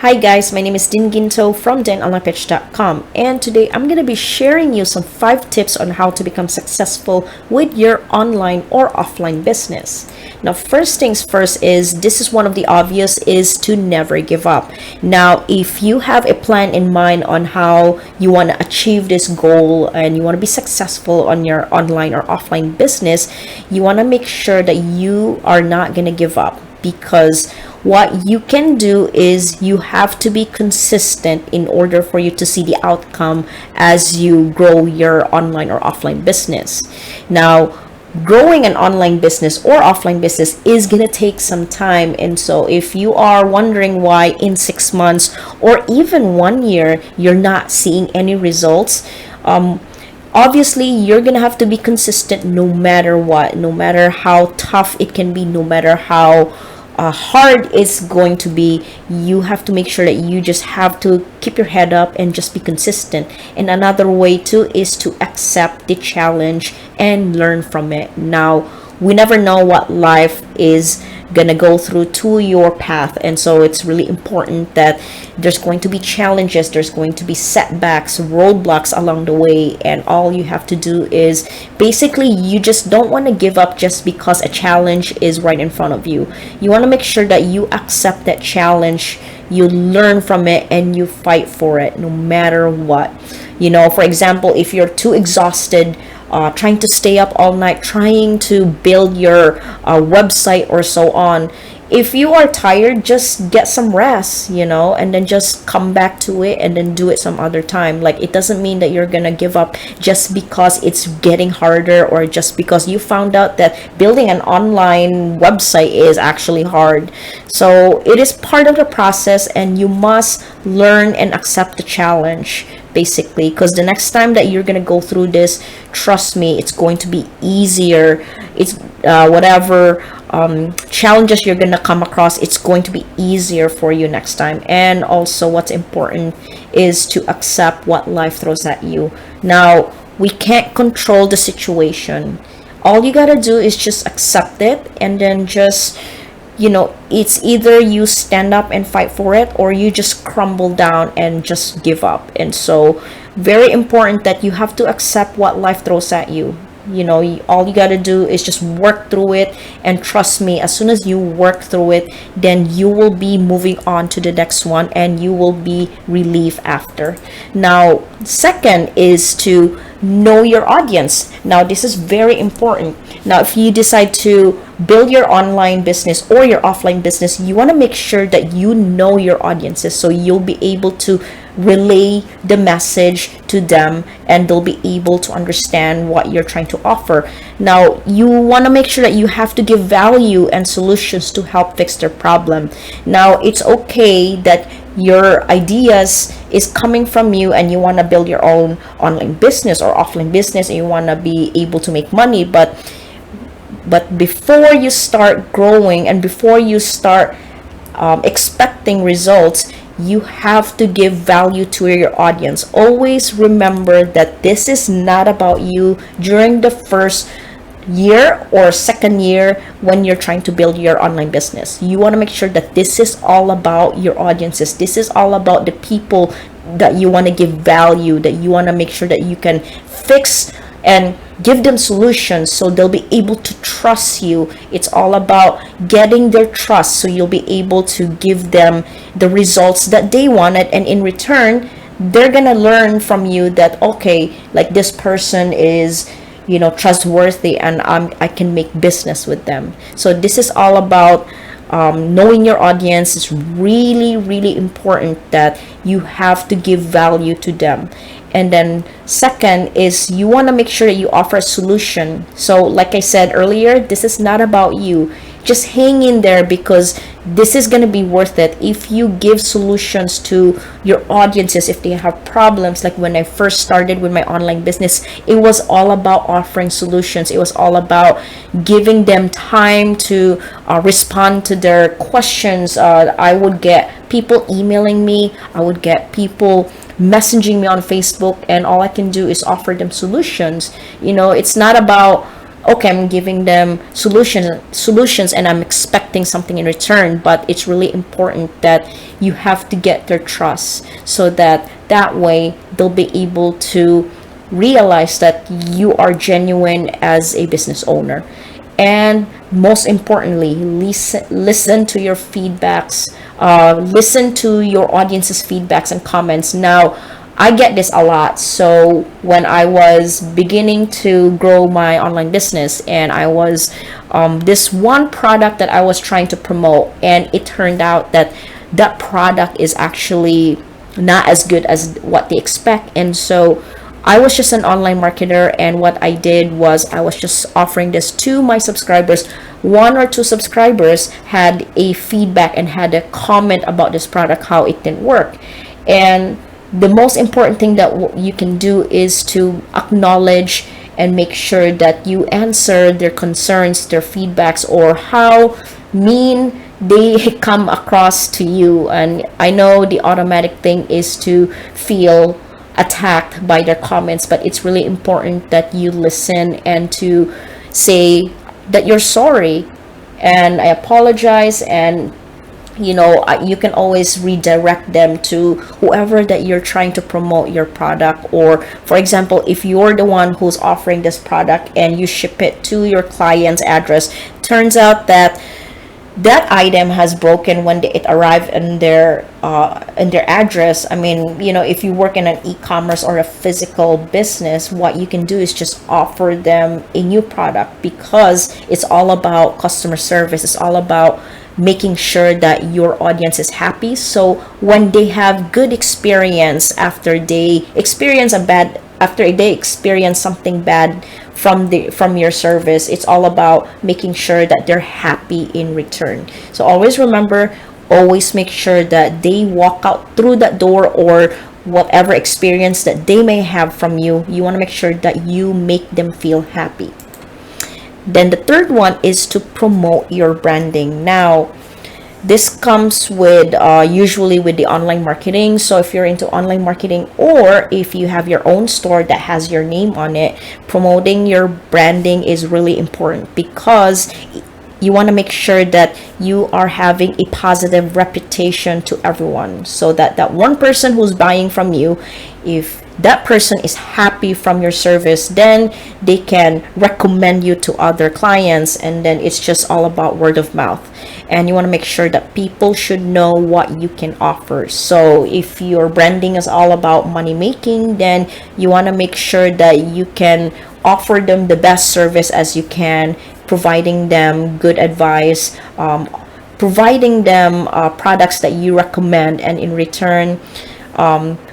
Hi guys, my name is Din Ginto from DinOnlinePitch.com, and today I'm going to be sharing you some 5 tips on how to become successful with your online or offline business. Now, first things first is this is one of the obvious is to never give up. Now, if you have a plan in mind on how you want to achieve this goal and you want to be successful on your online or offline business, you want to make sure that you are not going to give up, because what you can do is you have to be consistent in order for you to see the outcome as you grow your online or offline business. Now, growing an online business or offline business is going to take some time, and so if you are wondering why in 6 months or even 1 year you're not seeing any results, obviously you're gonna have to be consistent no matter what, no matter how tough it can be, no matter how hard it's going to be. You have to make sure that you just have to keep your head up and just be consistent. And another way too is to accept the challenge and learn from it. Now, we never know what life is gonna go through to your path, and so it's really important that there's going to be challenges, there's going to be setbacks, roadblocks along the way, and all you have to do is basically you just don't want to give up just because a challenge is right in front of you. You want to make sure that you accept that challenge, you learn from it, and you fight for it no matter what. For example, if you're too exhausted trying to stay up all night, trying to build your website or so on, if you are tired, just get some rest, and then just come back to it and then do it some other time. Like, it doesn't mean that you're gonna give up just because it's getting harder, or just because you found out that building an online website is actually hard. So it is part of the process, and you must learn and accept the challenge, basically, because the next time that you're gonna go through this, trust me, it's going to be easier. It's whatever challenges you're gonna come across, it's going to be easier for you next time. And also, what's important is to accept what life throws at you. Now, we can't control the situation. All you gotta do is just accept it, and then just it's either you stand up and fight for it, or you just crumble down and just give up. And so, very important that you have to accept what life throws at you. All you got to do is just work through it, and trust me, as soon as you work through it, then you will be moving on to the next one, and you will be relieved after. Now, second is to know your audience. Now, this is very important. Now, if you decide to build your online business or your offline business, you want to make sure that you know your audiences, so you'll be able to relay the message to them, and they'll be able to understand what you're trying to offer. Now, you want to make sure that you have to give value and solutions to help fix their problem. Now, it's okay that your ideas is coming from you and you want to build your own online business or offline business, and you want to be able to make money, but before you start growing and before you start expecting results, you have to give value to your audience. Always remember that this is not about you during the first year or second year when you're trying to build your online business. You want to make sure that this is all about your audiences. This is all about the people that you want to give value, that you want to make sure that you can fix and give them solutions so they'll be able to trust you. It's all about getting their trust, so you'll be able to give them the results that they wanted, and in return, they're gonna learn from you that, okay, like, this person is trustworthy, and I can make business with them. So this is all about knowing your audience. Is really, really important that you have to give value to them. And then second is you want to make sure that you offer a solution. So like I said earlier, this is not about you. Just hang in there, because this is going to be worth it if you give solutions to your audiences if they have problems. Like when I first started with my online business, it was all about offering solutions. It was all about giving them time to respond to their questions. I would get people emailing me, I would get people messaging me on Facebook, and all I can do is offer them solutions. It's not about okay, I'm giving them solutions and I'm expecting something in return, but it's really important that you have to get their trust, so that that way they'll be able to realize that you are genuine as a business owner. And most importantly, listen to your feedbacks, listen to your audience's feedbacks and comments. Now, I get this a lot. So when I was beginning to grow my online business, and I was this one product that I was trying to promote, and it turned out that that product is actually not as good as what they expect. And so I was just an online marketer, and what I did was I was just offering this to my subscribers. One or two subscribers had a feedback and had a comment about this product, how it didn't work. And the most important thing that you can do is to acknowledge and make sure that you answer their concerns, their feedbacks, or how mean they come across to you. And I know the automatic thing is to feel attacked by their comments, but it's really important that you listen and to say that you're sorry and I apologize. And you can always redirect them to whoever that you're trying to promote your product. Or for example, if you're the one who's offering this product and you ship it to your client's address, turns out that that item has broken when it arrived in their address. I mean, if you work in an e-commerce or a physical business, what you can do is just offer them a new product, because it's all about customer service. It's all about making sure that your audience is happy. So when they have good experience after they experience something bad from your service, it's all about making sure that they're happy in return. So always remember, always make sure that they walk out through that door, or whatever experience that they may have from you, you want to make sure that you make them feel happy. Then the third one is to promote your branding. Now, this comes with usually with the online marketing. So if you're into online marketing, or if you have your own store that has your name on it, promoting your branding is really important, because you want to make sure that you are having a positive reputation to everyone, so that that one person who's buying from you, if that person is happy from your service, then they can recommend you to other clients, and then it's just all about word of mouth. And you want to make sure that people should know what you can offer. So if your branding is all about money making, then you want to make sure that you can offer them the best service as you can, providing them good advice, providing them products that you recommend, and in return,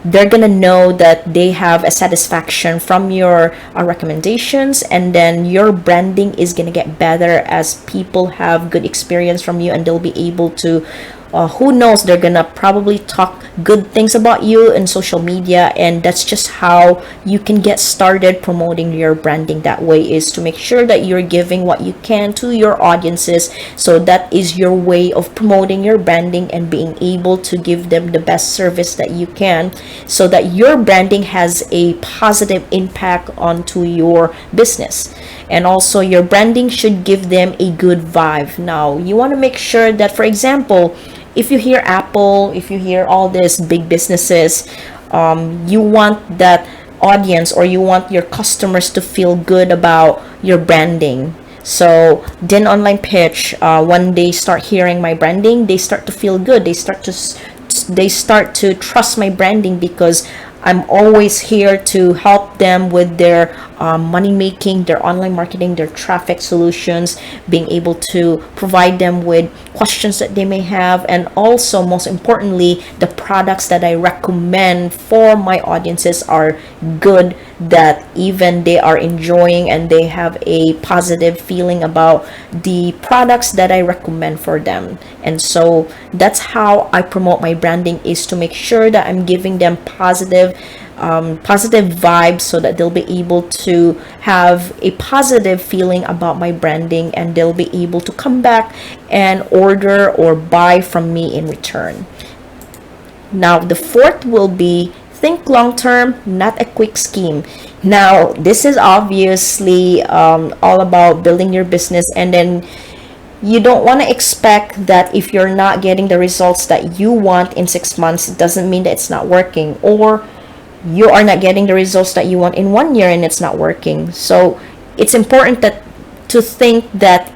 they're gonna know that they have a satisfaction from your recommendations, and then your branding is gonna get better as people have good experience from you, and they'll be able to who knows, they're gonna probably talk good things about you in social media. And that's just how you can get started promoting your branding. That way is to make sure that you're giving what you can to your audiences. So that is your way of promoting your branding and being able to give them the best service that you can, so that your branding has a positive impact onto your business. And also, your branding should give them a good vibe. Now, you want to make sure that, for example, if you hear Apple, if you hear all these big businesses, you want that audience, or you want your customers to feel good about your branding. So then online pitch, when they start hearing my branding, they start to feel good. They start to trust my branding, because I'm always here to help them with their money making, their online marketing, their traffic solutions, being able to provide them with questions that they may have, and also, most importantly, the products that I recommend for my audiences are good, that even they are enjoying and they have a positive feeling about the products that I recommend for them. And so that's how I promote my branding, is to make sure that I'm giving them positive vibes, so that they'll be able to have a positive feeling about my branding, and they'll be able to come back and order or buy from me in return. Now, the fourth will be think long term, not a quick scheme. Now, this is obviously all about building your business, and then you don't want to expect that if you're not getting the results that you want in 6 months, it doesn't mean that it's not working, or you are not getting the results that you want in 1 year and it's not working. So it's important that to think that,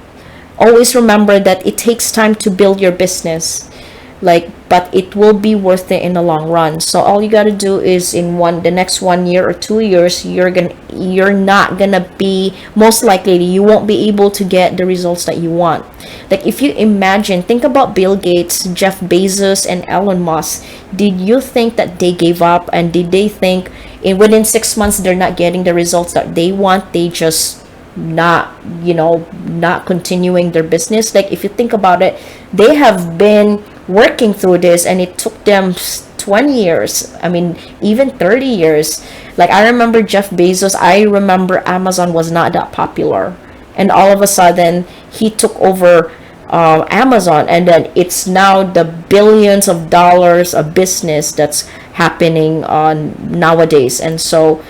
always remember that it takes time to build your business, but it will be worth it in the long run. So all you got to do is in the next 1 year or 2 years, you're not gonna be, most likely you won't be able to get the results that you want. Like, if you imagine, think about Bill Gates, Jeff Bezos, and Elon Musk. Did you think that they gave up, and did they think within 6 months they're not getting the results that they want, they just not continuing their business? Like, if you think about it, they have been working through this, and it took them 20 years, I mean even 30 years. Like, I remember Jeff Bezos, I remember Amazon was not that popular, and all of a sudden he took over Amazon, and then it's now the billions of dollars of business that's happening on nowadays. And so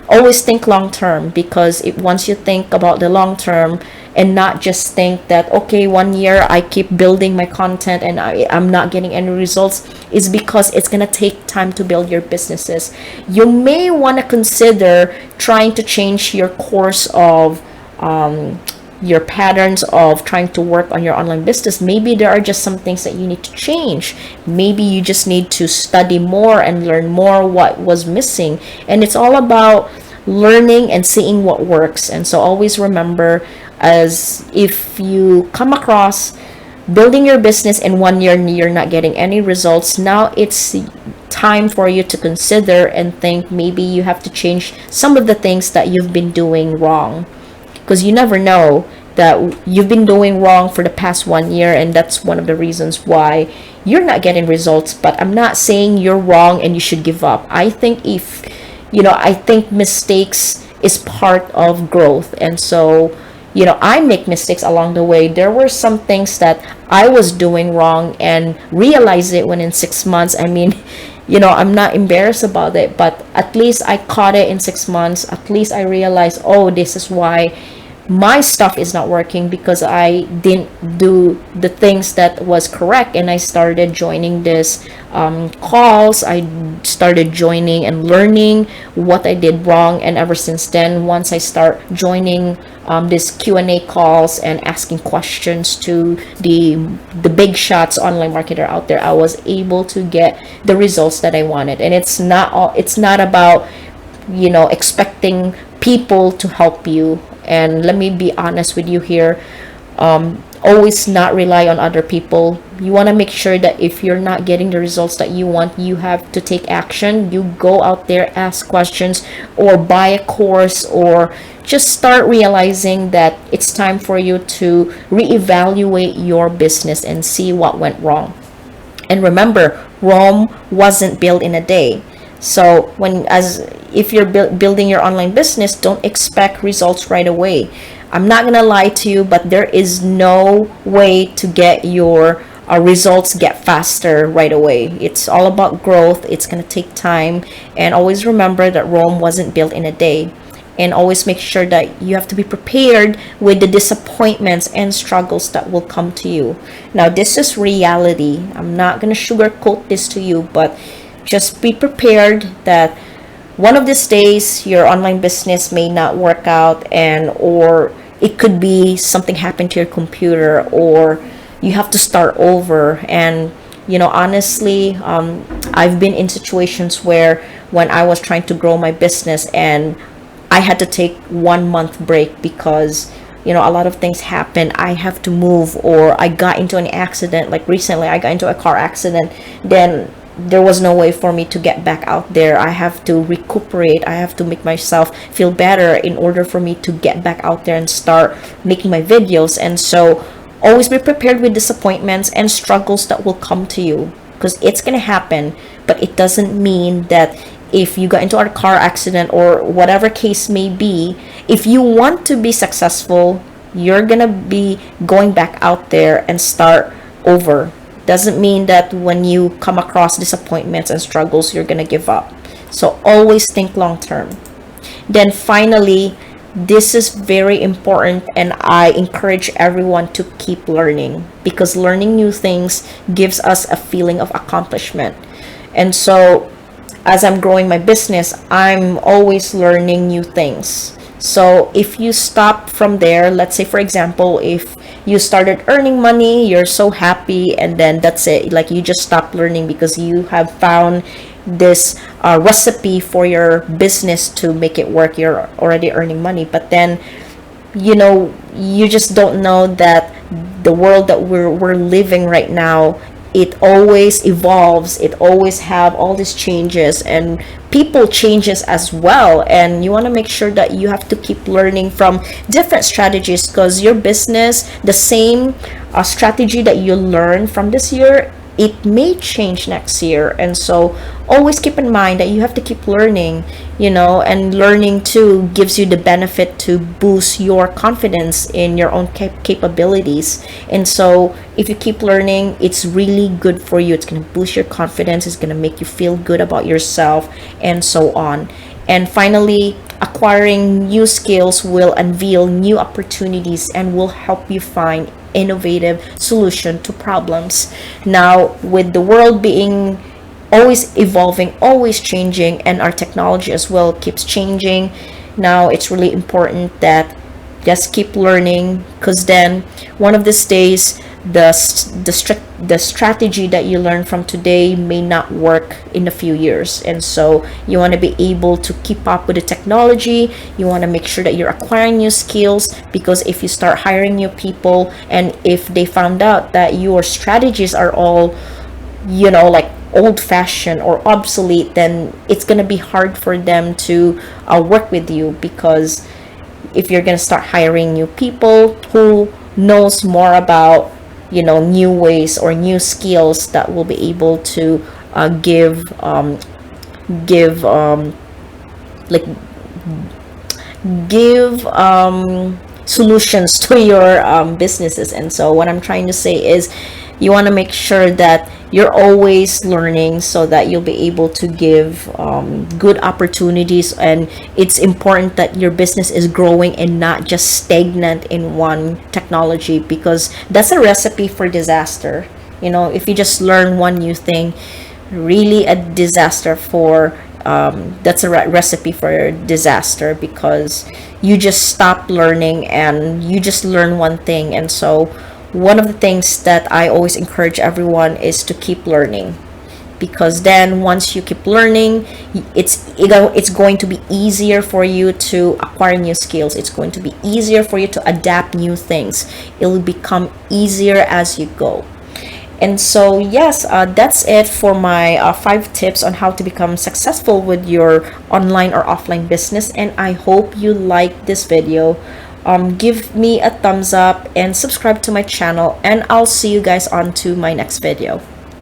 always think long term, because once you think about the long term and not just think that, okay, 1 year I keep building my content and I'm not getting any results, is because it's gonna take time to build your businesses. You may want to consider trying to change your course of your patterns of trying to work on your online business. Maybe there are just some things that you need to change. Maybe you just need to study more and learn more what was missing. And it's all about learning and seeing what works. And so always remember, as if you come across building your business in 1 year and you're not getting any results, now it's time for you to consider and think maybe you have to change some of the things that you've been doing wrong, because you never know that you've been doing wrong for the past 1 year, and that's one of the reasons why you're not getting results. But I'm not saying you're wrong and you should give up. I think I think mistakes is part of growth. And so I make mistakes along the way. There were some things that I was doing wrong and realized it when in 6 months. I mean, I'm not embarrassed about it, but at least I caught it in 6 months. At least I realized, oh, this is why my stuff is not working, because I didn't do the things that was correct. And I started joining this calls. I started joining and learning what I did wrong. And ever since then, once I start joining this Q&A calls and asking questions to the big shots online marketer out there, I was able to get the results that I wanted. And it's not about expecting people to help you. And let me be honest with you here, always not rely on other people. You want to make sure that if you're not getting the results that you want, you have to take action. You go out there, ask questions, or buy a course, or just start realizing that it's time for you to reevaluate your business and see what went wrong. And remember, Rome wasn't built in a day. So if you're building your online business, don't expect results right away. I'm not gonna lie to you, but there is no way to get your results get faster right away. It's all about growth. It's gonna take time. And always remember that Rome wasn't built in a day. And always make sure that you have to be prepared with the disappointments and struggles that will come to you. Now, this is reality. I'm not gonna sugarcoat this to you, but just be prepared that one of these days your online business may not work out, or it could be something happened to your computer, or you have to start over. And honestly, I've been in situations where when I was trying to grow my business and I had to take 1 month break because a lot of things happen. I have to move, or I got into an accident. Like recently I got into a car accident, then there was no way for me to get back out there. I have to recuperate. I have to make myself feel better in order for me to get back out there and start making my videos. And so always be prepared with disappointments and struggles that will come to you, because it's going to happen. But it doesn't mean that if you got into a car accident or whatever case may be, if you want to be successful, you're going to be going back out there and start over. Doesn't mean that when you come across disappointments and struggles, you're gonna give up. So always think long term. Then finally, this is very important, and I encourage everyone to keep learning, because learning new things gives us a feeling of accomplishment. And so as I'm growing my business, I'm always learning new things. So if you stop from there, let's say for example, if you started earning money, you're so happy, and then that's it. Like, you just stop learning because you have found this recipe for your business to make it work. You're already earning money, but then you just don't know that the world that we're living right now, it always evolves, it always have all these changes, and people changes as well. And you want to make sure that you have to keep learning from different strategies, because your business, the same strategy that you learn from this year, it may change next year. And so always keep in mind that you have to keep learning, and learning too gives you the benefit to boost your confidence in your own capabilities. And so if you keep learning, it's really good for you. It's going to boost your confidence, it's going to make you feel good about yourself, and so on. And finally, acquiring new skills will unveil new opportunities and will help you find innovative solution to problems. Now, with the world being always evolving, always changing, and our technology as well keeps changing, now it's really important that just keep learning, because then one of these days the strategy that you learn from today may not work in a few years. And so you want to be able to keep up with the technology. You want to make sure that you're acquiring new skills, because if you start hiring new people, and if they found out that your strategies are all like old-fashioned or obsolete, then it's going to be hard for them to work with you. Because if you're going to start hiring new people who knows more about new ways or new skills that will be able to give solutions to your businesses. And so what I'm trying to say is, you want to make sure that you're always learning, so that you'll be able to give good opportunities. And it's important that your business is growing and not just stagnant in one technology, because that's a recipe for disaster. If you just learn one new thing, really a disaster for that's a recipe for disaster, because you just stop learning and you just learn one thing. And so one of the things that I always encourage everyone is to keep learning, because then once you keep learning, it's going to be easier for you to acquire new skills. It's going to be easier for you to adapt new things. It will become easier as you go. And so yes, that's it for my 5 tips on how to become successful with your online or offline business. And I hope you like this video. Give me a thumbs up and subscribe to my channel, and I'll see you guys on to my next video.